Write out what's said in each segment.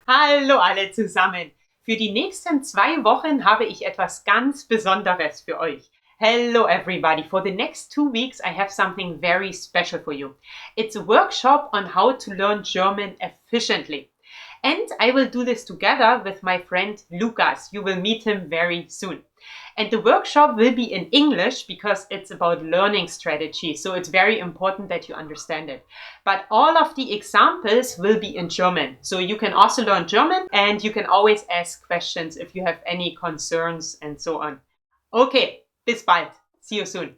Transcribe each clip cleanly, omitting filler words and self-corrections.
Hallo alle zusammen! Für die nächsten 2 Wochen habe ich etwas ganz Besonderes für euch. Hello everybody! For the next 2 weeks I have something very special for you. It's a workshop on how to learn German efficiently. And I will do this together with my friend Lukas. You will meet him very soon. And the workshop will be in English because it's about learning strategy. So it's very important that you understand it. But all of the examples will be in German. So you can also learn German and you can always ask questions if you have any concerns and so on. Okay, bis bald. See you soon.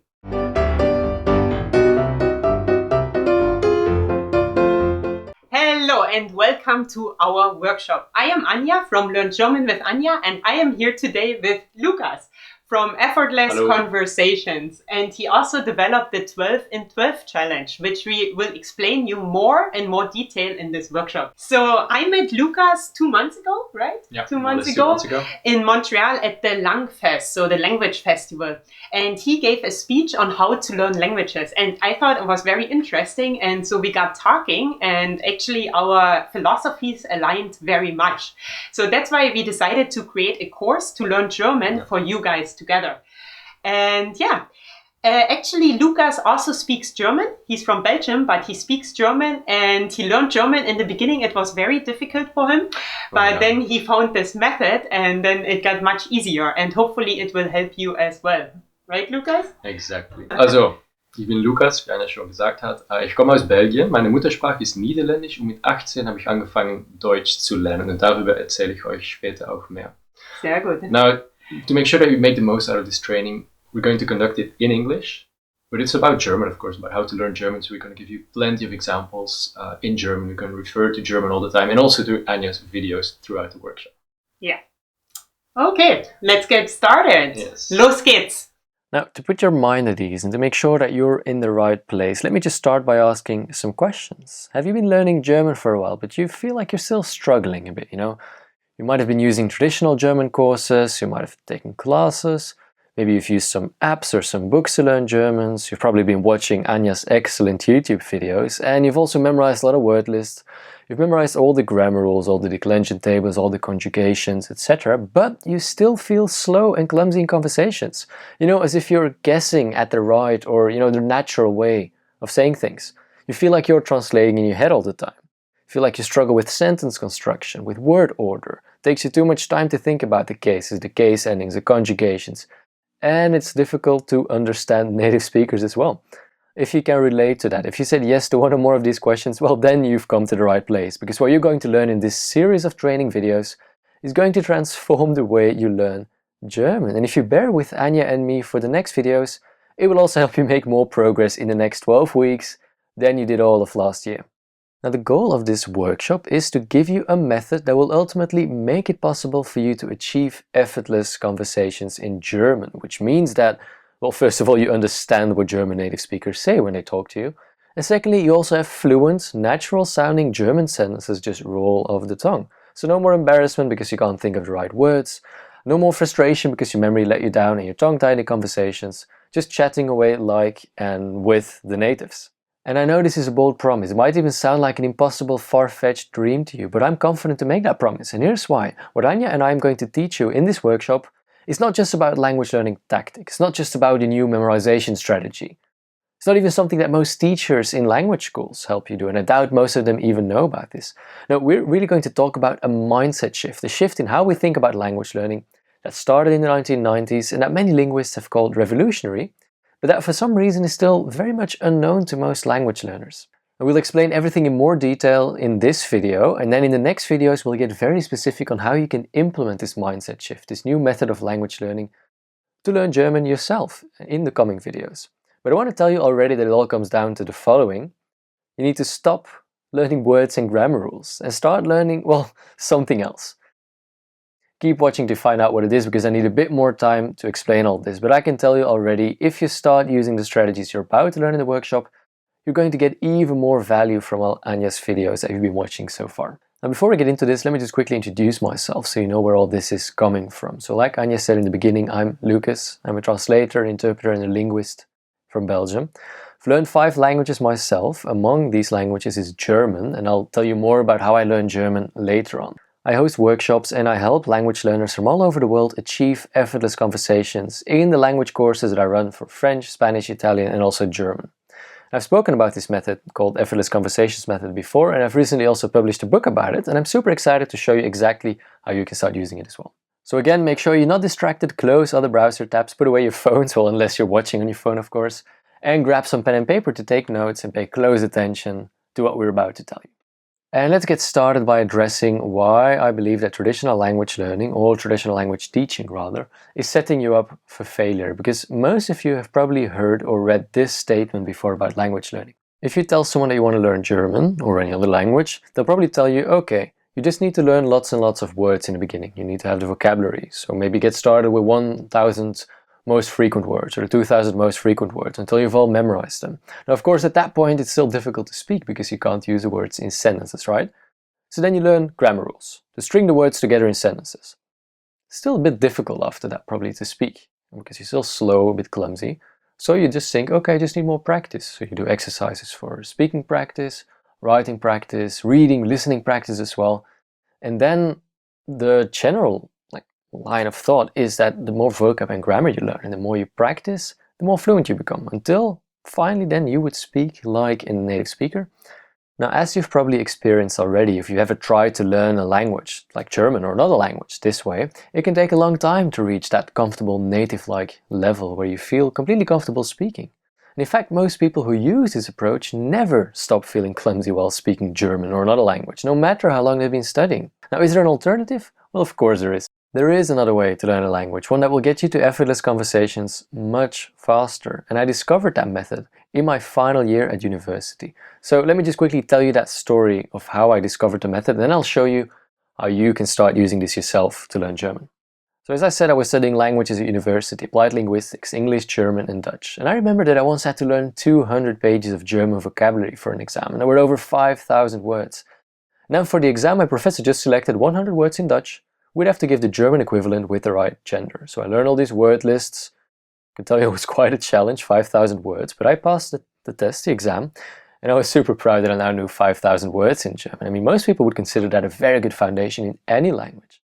Hello and welcome to our workshop. I am Anja from Learn German with Anja and I am here today with Lukas from Effortless Hello. Conversations, and he also developed the 12 in 12 challenge, which we will explain you more in more detail in this workshop. So I met Lukas 2 months ago, right? Yeah, 2 months 2 ago, months ago in Montreal at the Langfest, so the language festival. And he gave a speech on how to learn languages. And I thought it was very interesting. And so we got talking and actually our philosophies aligned very much. So that's why we decided to create a course to learn German for you guys together. And actually Lukas also speaks German. He's from Belgium, but he speaks German and he learned German. In the beginning it was very difficult for him, but then he found this method and then it got much easier and hopefully it will help you as well. Right, Lukas? Exactly. Also, ich bin Lukas, wie Anja schon gesagt hat. Ich komme aus Belgien, meine Muttersprache ist Niederländisch und mit 18 habe ich angefangen Deutsch zu lernen und darüber erzähle ich euch später auch mehr. Sehr gut. Now, to make sure that we make the most out of this training, we're going to conduct it in English, but it's about German, of course, about how to learn German, so we're going to give you plenty of examples in German. We're going to refer to German all the time and also to Anja's videos throughout the workshop. Yeah. Okay, let's get started. Yes. Los geht's. Now, to put your mind at ease and to make sure that you're in the right place, let me just start by asking some questions. Have you been learning German for a while, but you feel like you're still struggling a bit, you know? You might have been using traditional German courses, you might have taken classes, maybe you've used some apps or some books to learn German, you've probably been watching Anja's excellent YouTube videos, and you've also memorized a lot of word lists. You've memorized all the grammar rules, all the declension tables, all the conjugations, etc. But you still feel slow and clumsy in conversations. You know, as if you're guessing at the right or, you know, the natural way of saying things. You feel like you're translating in your head all the time. You feel like you struggle with sentence construction, with word order. It takes you too much time to think about the cases, the case endings, the conjugations. And it's difficult to understand native speakers as well. If you can relate to that, if you said yes to one or more of these questions, well, then you've come to the right place, because what you're going to learn in this series of training videos is going to transform the way you learn German. And if you bear with Anja and me for the next videos, it will also help you make more progress in the next 12 weeks than you did all of last year. Now, the goal of this workshop is to give you a method that will ultimately make it possible for you to achieve effortless conversations in German, which means that, well, first of all, you understand what German native speakers say when they talk to you. And secondly, you also have fluent, natural-sounding German sentences just roll off the tongue. So no more embarrassment because you can't think of the right words. No more frustration because your memory let you down and you're tongue-tied in conversations. Just chatting away like and with the natives. And I know this is a bold promise. It might even sound like an impossible, far-fetched dream to you, but I'm confident to make that promise. And here's why. What Anja and I am going to teach you in this workshop is not just about language learning tactics. It's not just about a new memorization strategy. It's not even something that most teachers in language schools help you do, and I doubt most of them even know about this. No, we're really going to talk about a mindset shift, a shift in how we think about language learning that started in the 1990s and that many linguists have called revolutionary, but that for some reason is still very much unknown to most language learners. And we'll explain everything in more detail in this video, and then in the next videos we'll get very specific on how you can implement this mindset shift, this new method of language learning, to learn German yourself in the coming videos. But I want to tell you already that it all comes down to the following. You need to stop learning words and grammar rules and start learning, well, something else. Keep watching to find out what it is, because I need a bit more time to explain all this. But I can tell you already, if you start using the strategies you're about to learn in the workshop, you're going to get even more value from all Anja's videos that you've been watching so far. Now, before we get into this, let me just quickly introduce myself so you know where all this is coming from. So like Anja said in the beginning, I'm Lucas. I'm a translator, interpreter and a linguist from Belgium. I've learned 5 languages myself. Among these languages is German, and I'll tell you more about how I learned German later on. I host workshops and I help language learners from all over the world achieve effortless conversations in the language courses that I run for French, Spanish, Italian and also German. I've spoken about this method called Effortless Conversations Method before, and I've recently also published a book about it, and I'm super excited to show you exactly how you can start using it as well. So again, make sure you're not distracted, close other browser tabs, put away your phones, well unless you're watching on your phone of course, and grab some pen and paper to take notes and pay close attention to what we're about to tell you. And let's get started by addressing why I believe that traditional language learning, or traditional language teaching rather, is setting you up for failure, because most of you have probably heard or read this statement before about language learning. If you tell someone that you want to learn German or any other language, they'll probably tell you, okay, you just need to learn lots and lots of words in the beginning. You need to have the vocabulary, so maybe get started with 1,000 most frequent words or the 2,000 most frequent words until you've all memorized them. Now of course at that point it's still difficult to speak because you can't use the words in sentences, right? So then you learn grammar rules, to string the words together in sentences. Still a bit difficult after that probably to speak, because you're still slow, a bit clumsy. So you just think, okay, I just need more practice. So you do exercises for speaking practice, writing practice, reading, listening practice as well. And then the general line of thought is that the more vocab and grammar you learn and the more you practice, the more fluent you become, until finally then you would speak like a native speaker. Now, as you've probably experienced already, if you ever tried to learn a language like German or another language this way, it can take a long time to reach that comfortable native-like level where you feel completely comfortable speaking. And in fact, most people who use this approach never stop feeling clumsy while speaking German or another language, no matter how long they've been studying. Now, is there an alternative? Well, of course there is. There is another way to learn a language, one that will get you to effortless conversations much faster. And I discovered that method in my final year at university. So let me just quickly tell you that story of how I discovered the method, and then I'll show you how you can start using this yourself to learn German. So as I said, I was studying languages at university, applied linguistics, English, German and Dutch. And I remember that I once had to learn 200 pages of German vocabulary for an exam, and there were over 5,000 words. Now for the exam, my professor just selected 100 words in Dutch. We'd have to give the German equivalent with the right gender. So I learned all these word lists. I can tell you it was quite a challenge, 5,000 words, but I passed the test, the exam, and I was super proud that I now knew 5,000 words in German. I mean, most people would consider that a very good foundation in any language.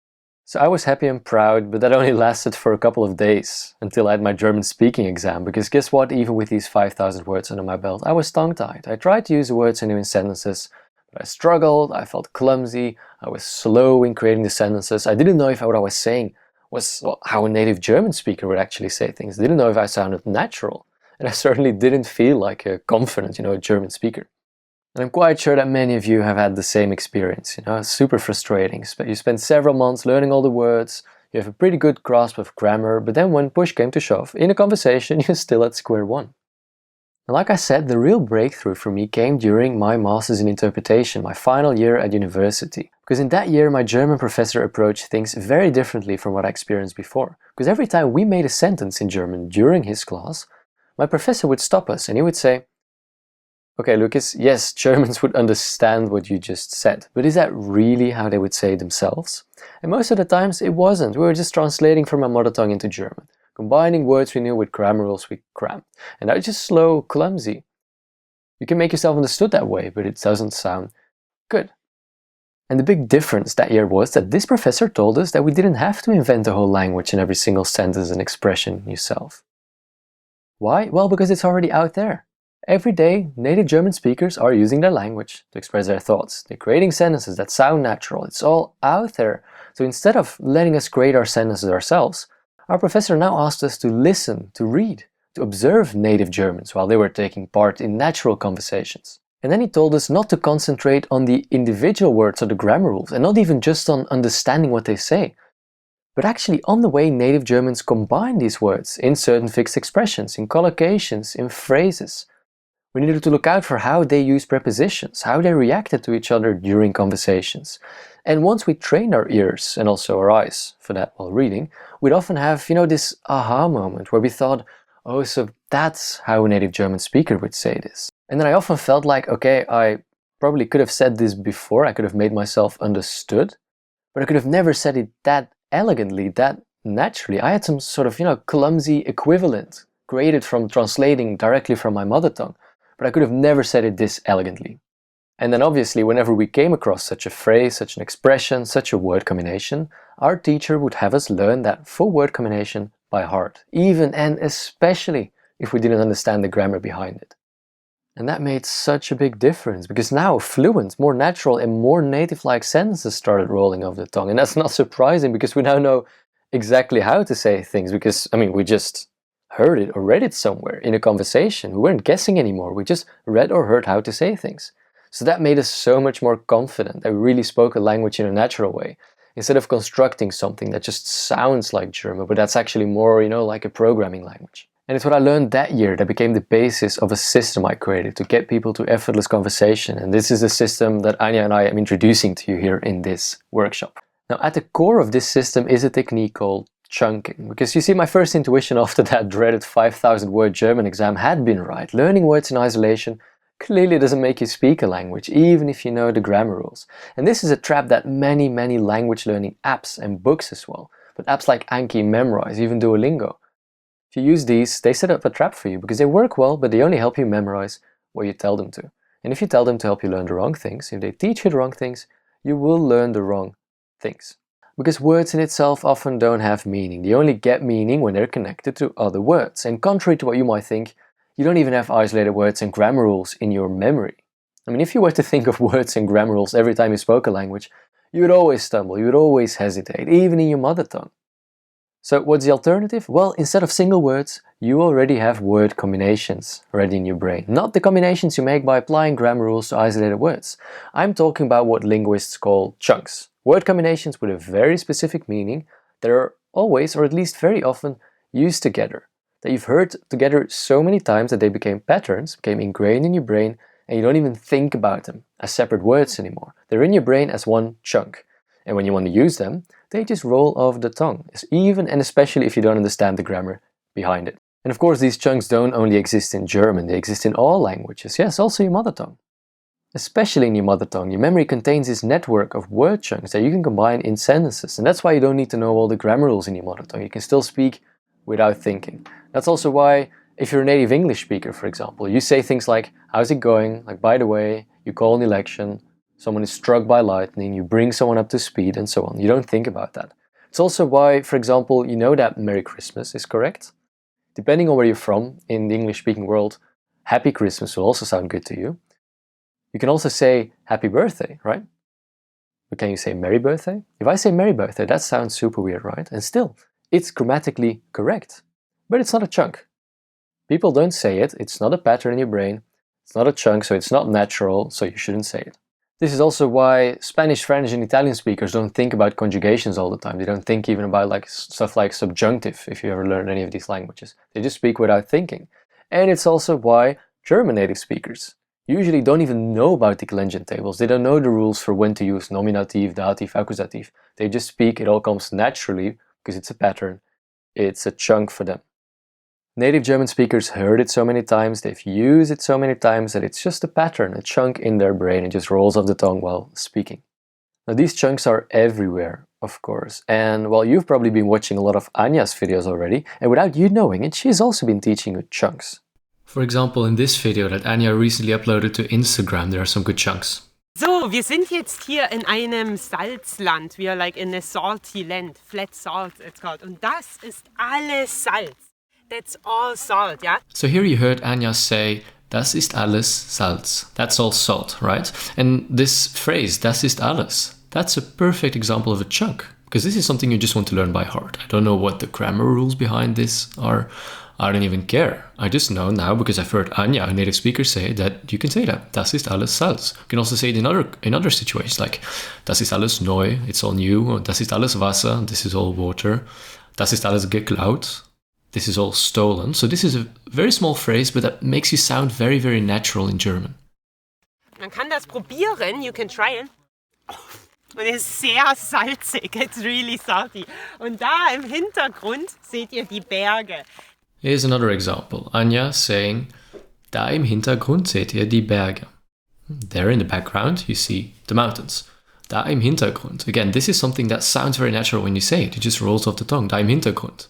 So I was happy and proud, but that only lasted for a couple of days until I had my German speaking exam, because guess what, even with these 5,000 words under my belt, I was tongue-tied. I tried to use the words I knew in sentences, but I struggled, I felt clumsy, I was slow in creating the sentences. I didn't know if what I was saying was how a native German speaker would actually say things. I didn't know if I sounded natural. And I certainly didn't feel like a confident, German speaker. And I'm quite sure that many of you have had the same experience, It's super frustrating. You spend several months learning all the words, you have a pretty good grasp of grammar, but then when push came to shove, in a conversation, you're still at square one. And like I said, the real breakthrough for me came during my Masters in Interpretation, my final year at university. Because in that year, my German professor approached things very differently from what I experienced before. Because every time we made a sentence in German during his class, my professor would stop us and he would say, okay, Lucas, yes, Germans would understand what you just said, but is that really how they would say it themselves? And most of the times it wasn't. We were just translating from my mother tongue into German, combining words we knew with grammar rules we crammed. And that was just slow, clumsy. You can make yourself understood that way, but it doesn't sound good. And the big difference that year was that this professor told us that we didn't have to invent a whole language in every single sentence and expression yourself. Why? Well, because it's already out there. Every day, native German speakers are using their language to express their thoughts. They're creating sentences that sound natural. It's all out there. So instead of letting us create our sentences ourselves, our professor now asked us to listen, to read, to observe native Germans while they were taking part in natural conversations. And then he told us not to concentrate on the individual words or the grammar rules, and not even just on understanding what they say, but actually on the way native Germans combine these words in certain fixed expressions, in collocations, in phrases. We needed to look out for how they use prepositions, how they reacted to each other during conversations. And once we trained our ears, and also our eyes for that while reading, we'd often have, this aha moment where we thought, oh, so that's how a native German speaker would say this. And then I often felt like, okay, I probably could have said this before, I could have made myself understood, but I could have never said it that elegantly, that naturally. I had some sort of, clumsy equivalent created from translating directly from my mother tongue, but I could have never said it this elegantly. And then obviously whenever we came across such a phrase, such an expression, such a word combination, our teacher would have us learn that full word combination by heart, even and especially if we didn't understand the grammar behind it. And that made such a big difference, because now fluent, more natural and more native-like sentences started rolling off the tongue. And that's not surprising, because we now know exactly how to say things, because, we just heard it or read it somewhere in a conversation. We weren't guessing anymore, we just read or heard how to say things. So that made us so much more confident that we really spoke a language in a natural way, instead of constructing something that just sounds like German, but that's actually more, like a programming language. And it's what I learned that year that became the basis of a system I created to get people to effortless conversation. And this is the system that Anja and I am introducing to you here in this workshop. Now, at the core of this system is a technique called chunking. Because you see, my first intuition after that dreaded 5,000 word German exam had been right. Learning words in isolation clearly doesn't make you speak a language, even if you know the grammar rules. And this is a trap that many language learning apps and books as well, but apps like Anki, Memrise, even Duolingo. If you use these, they set up a trap for you because they work well, but they only help you memorize what you tell them to. And if you tell them to help you learn the wrong things, if they teach you the wrong things, you will learn the wrong things. Because words in itself often don't have meaning. They only get meaning when they're connected to other words. And contrary to what you might think, you don't even have isolated words and grammar rules in your memory. If you were to think of words and grammar rules every time you spoke a language, you would always stumble, you would always hesitate, even in your mother tongue. So what's the alternative? Well, instead of single words, you already have word combinations ready in your brain. Not the combinations you make by applying grammar rules to isolated words. I'm talking about what linguists call chunks. Word combinations with a very specific meaning that are always, or at least very often, used together. That you've heard together so many times that they became patterns, became ingrained in your brain, and you don't even think about them as separate words anymore. They're in your brain as one chunk. And when you want to use them, they just roll off the tongue, even and especially if you don't understand the grammar behind it. And of course, these chunks don't only exist in German, they exist in all languages. Yes, also your mother tongue. Especially in your mother tongue, your memory contains this network of word chunks that you can combine in sentences. And that's why you don't need to know all the grammar rules in your mother tongue. You can still speak without thinking. That's also why, if you're a native English speaker, for example, you say things like, how's it going? Like, by the way, you call an election, someone is struck by lightning, you bring someone up to speed, and so on. You don't think about that. It's also why, for example, you know that Merry Christmas is correct. Depending on where you're from in the English-speaking world, Happy Christmas will also sound good to you. You can also say Happy Birthday, right? But can you say Merry Birthday? If I say Merry Birthday, that sounds super weird, right? And still, it's grammatically correct. But it's not a chunk. People don't say it, it's not a pattern in your brain, it's not a chunk, so it's not natural, so you shouldn't say it. This is also why Spanish, French and Italian speakers don't think about conjugations all the time. They don't think even about stuff like subjunctive, if you ever learn any of these languages. They just speak without thinking. And it's also why German native speakers usually don't even know about declension tables. They don't know the rules for when to use nominative, dative, accusative. They just speak, it all comes naturally because it's a pattern. It's a chunk for them. Native German speakers heard it so many times, they've used it so many times that it's just a pattern, a chunk in their brain. It just rolls off the tongue while speaking. Now these chunks are everywhere, of course. And well, you've probably been watching a lot of Anja's videos already, and without you knowing it, she's also been teaching you chunks. For example, in this video that Anja recently uploaded to Instagram, there are some good chunks. So, wir sind jetzt hier in einem Salzland. We are like in a salty land, flat salt it's called. Und das ist alles Salz. That's all salt, yeah? So here you heard Anja say, das ist alles Salz. That's all salt, right? And this phrase, das ist alles, that's a perfect example of a chunk. Because this is something you just want to learn by heart. I don't know what the grammar rules behind this are. I don't even care. I just know now because I've heard Anja, a native speaker, say that you can say that. Das ist alles Salz. You can also say it in other situations like, das ist alles neu, it's all new. Das ist alles Wasser, this is all water. Das ist alles geklaut. This is all stolen. So this is a very small phrase, but that makes you sound very, very natural in German. Man kann das probieren, you can try it. Und es ist sehr salzig, it's really salty. Und da im Hintergrund seht ihr die Berge. Here's another example. Anja saying, da im Hintergrund seht ihr die Berge. There in the background you see the mountains. Da im Hintergrund. Again, this is something that sounds very natural when you say it. It just rolls off the tongue. Da im Hintergrund.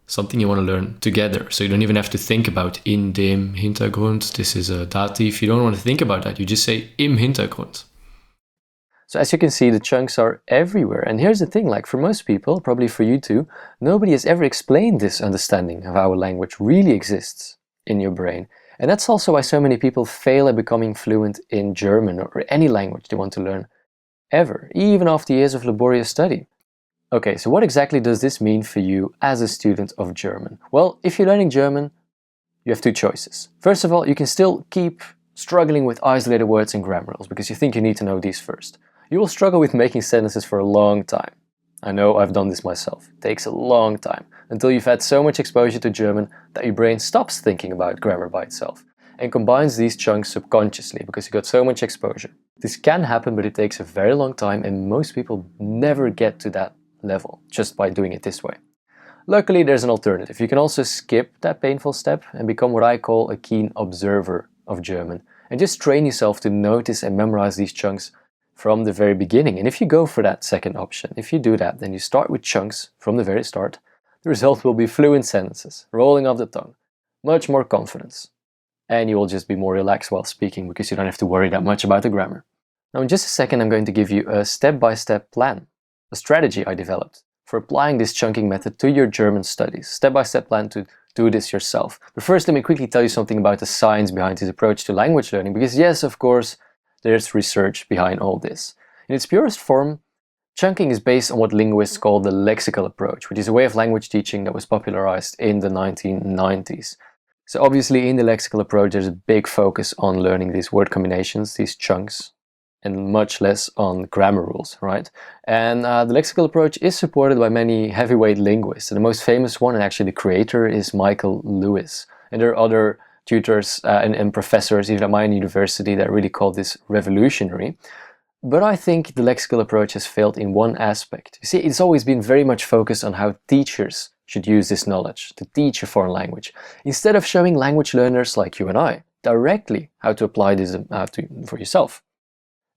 something you want to learn together. So you don't even have to think about in dem Hintergrund. This is a dative. You don't want to think about that. You just say im Hintergrund. So as you can see, the chunks are everywhere. And here's the thing, like for most people, probably for you too, nobody has ever explained this understanding of how a language really exists in your brain. And that's also why so many people fail at becoming fluent in German or any language they want to learn ever, even after years of laborious study. Okay, so what exactly does this mean for you as a student of German? Well, if you're learning German, you have two choices. First of all, you can still keep struggling with isolated words and grammar rules because you think you need to know these first. You will struggle with making sentences for a long time. I know, I've done this myself. It takes a long time until you've had so much exposure to German that your brain stops thinking about grammar by itself and combines these chunks subconsciously because you got so much exposure. This can happen, but it takes a very long time and most people never get to that level just by doing it this way. Luckily, there's an alternative. You can also skip that painful step and become what I call a keen observer of German and just train yourself to notice and memorize these chunks from the very beginning. And if you go for that second option, if you do that, then you start with chunks from the very start, the result will be fluent sentences, rolling off the tongue, much more confidence. And you will just be more relaxed while speaking because you don't have to worry that much about the grammar. Now in just a second, I'm going to give you a step-by-step plan, a strategy I developed for applying this chunking method to your German studies. Step-by-step plan to do this yourself. But first, let me quickly tell you something about the science behind this approach to language learning, because yes, of course, there's research behind all this. In its purest form, chunking is based on what linguists call the lexical approach, which is a way of language teaching that was popularized in the 1990s. So obviously in the lexical approach there's a big focus on learning these word combinations, these chunks, and much less on grammar rules, right? And the lexical approach is supported by many heavyweight linguists. And the most famous one, and actually the creator, is Michael Lewis. And there are other tutors and professors, even at my university, that really call this revolutionary. But I think the lexical approach has failed in one aspect. You see, it's always been very much focused on how teachers should use this knowledge to teach a foreign language, instead of showing language learners like you and I directly how to apply this for yourself.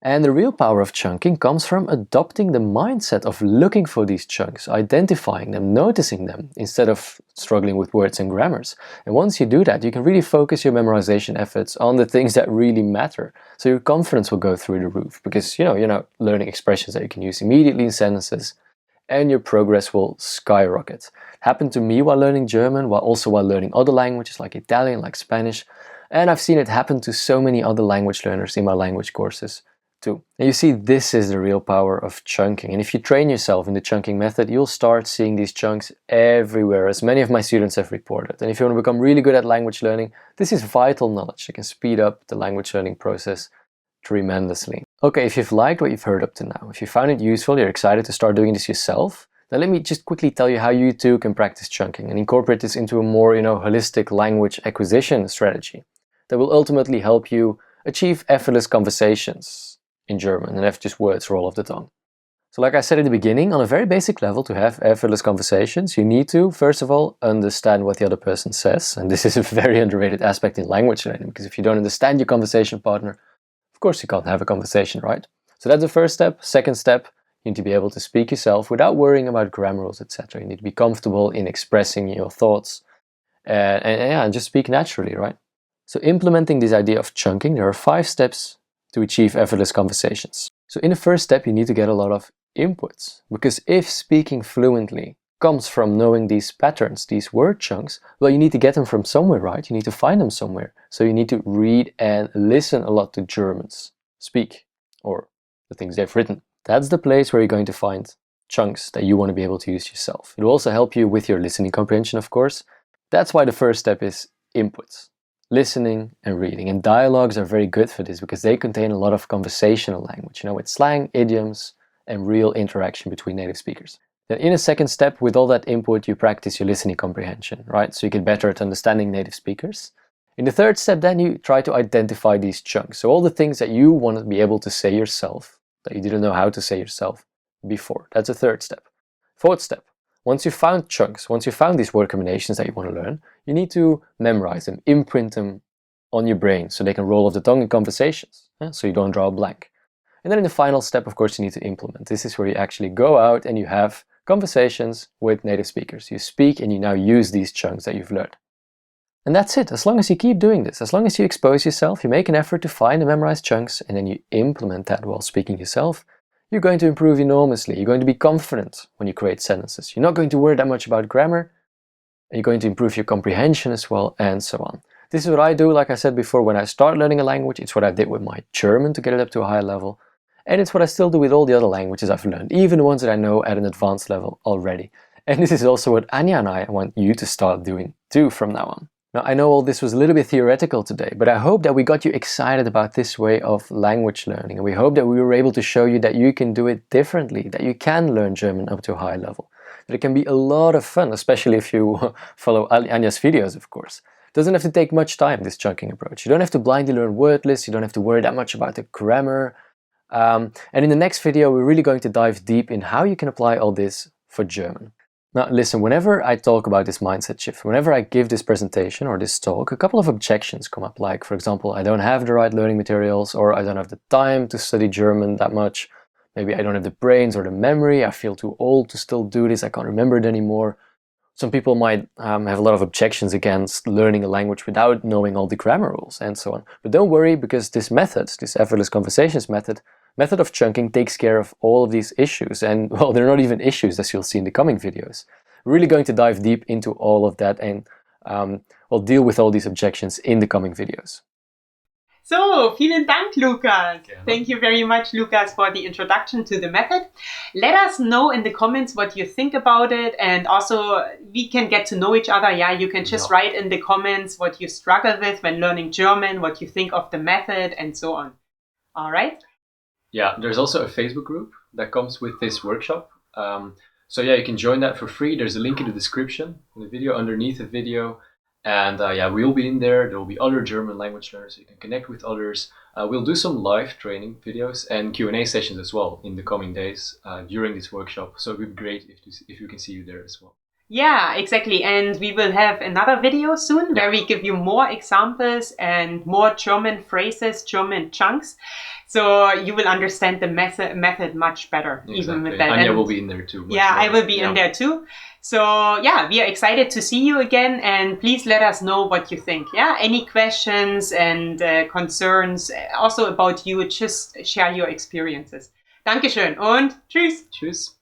And the real power of chunking comes from adopting the mindset of looking for these chunks, identifying them, noticing them, instead of struggling with words and grammars. And once you do that, you can really focus your memorization efforts on the things that really matter. So your confidence will go through the roof because, you're not learning expressions that you can use immediately in sentences, and your progress will skyrocket. It happened to me while learning German, while learning other languages like Italian, like Spanish. And I've seen it happen to so many other language learners in my language courses too. And you see, this is the real power of chunking. And if you train yourself in the chunking method, you'll start seeing these chunks everywhere, as many of my students have reported. And if you want to become really good at language learning, this is vital knowledge that can speed up the language learning process tremendously. Okay, if you've liked what you've heard up to now, if you found it useful, you're excited to start doing this yourself, then let me just quickly tell you how you too can practice chunking and incorporate this into a more, holistic language acquisition strategy that will ultimately help you achieve effortless conversations in German and have just words roll off the tongue. So like I said at the beginning, on a very basic level, to have effortless conversations, you need to, first of all, understand what the other person says. And this is a very underrated aspect in language learning, because if you don't understand your conversation partner, of course you can't have a conversation, right? So that's the first step. Second step, you need to be able to speak yourself without worrying about grammar rules, etc. You need to be comfortable in expressing your thoughts and just speak naturally, right? So implementing this idea of chunking, there are 5 steps to achieve effortless conversations. So in the first step, you need to get a lot of inputs, because if speaking fluently comes from knowing these patterns, these word chunks, well, you need to get them from somewhere, right? You need to find them somewhere. So you need to read and listen a lot to Germans speak, or the things they've written. That's the place where you're going to find chunks that you want to be able to use yourself. It will also help you with your listening comprehension, of course. That's why the first step is inputs. Listening and reading. And dialogues are very good for this because they contain a lot of conversational language, with slang, idioms, and real interaction between native speakers. Then in a second step, with all that input, you practice your listening comprehension, right? So you get better at understanding native speakers. In the third step, then you try to identify these chunks. So all the things that you want to be able to say yourself, that you didn't know how to say yourself before. That's the third step. Fourth step. Once you've found chunks, once you've found these word combinations that you want to learn, you need to memorize them, imprint them on your brain so they can roll off the tongue in conversations, so you don't draw a blank. And then in the final step, of course, you need to implement. This is where you actually go out and you have conversations with native speakers. You speak and you now use these chunks that you've learned. And that's it. As long as you keep doing this, as long as you expose yourself, you make an effort to find and memorize chunks, and then you implement that while speaking yourself, you're going to improve enormously. You're going to be confident when you create sentences. You're not going to worry that much about grammar, and you're going to improve your comprehension as well, and so on. This is what I do, like I said before, when I start learning a language. It's what I did with my German to get it up to a high level. And it's what I still do with all the other languages I've learned, even the ones that I know at an advanced level already. And this is also what Anja and I want you to start doing too from now on. Now, I know all this was a little bit theoretical today, but I hope that we got you excited about this way of language learning. And we hope that we were able to show you that you can do it differently, that you can learn German up to a high level. That it can be a lot of fun, especially if you follow Anja's videos, of course. It doesn't have to take much time, this chunking approach. You don't have to blindly learn word lists, you don't have to worry that much about the grammar. And in the next video, we're really going to dive deep in how you can apply all this for German. Now listen, whenever I talk about this mindset shift, whenever I give this presentation or this talk, a couple of objections come up, like, for example, I don't have the right learning materials, or I don't have the time to study German that much. Maybe I don't have the brains or the memory, I feel too old to still do this, I can't remember it anymore. Some people might have a lot of objections against learning a language without knowing all the grammar rules and so on. But don't worry, because this method, this effortless conversations method of chunking takes care of all of these issues. And well, they're not even issues, as you'll see in the coming videos. We're really going to dive deep into all of that and we'll deal with all these objections in the coming videos. So, vielen Dank, Lukas. Gerne. Thank you very much, Lukas, for the introduction to the method. Let us know in the comments what you think about it, and also we can get to know each other. Yeah, you can just write in the comments what you struggle with when learning German, what you think of the method, and so on. All right? Yeah, there's also a Facebook group that comes with this workshop. So yeah, you can join that for free. There's a link in the description, in the video, underneath the video. And yeah, we'll be in there. There will be other German language learners, so you can connect with others. We'll do some live training videos and Q&A sessions as well in the coming days during this workshop. So it would be great if we can see you there as well. Yeah, exactly. And we will have another video soon where we give you more examples and more German phrases, German chunks. So you will understand the method much better, Exactly. even with that. Anja and will be in there too. Yeah, I will be in there too. So yeah, we are excited to see you again, and please let us know what you think. Yeah, any questions and concerns also about you, just share your experiences. Dankeschön und tschüss. Tschüss.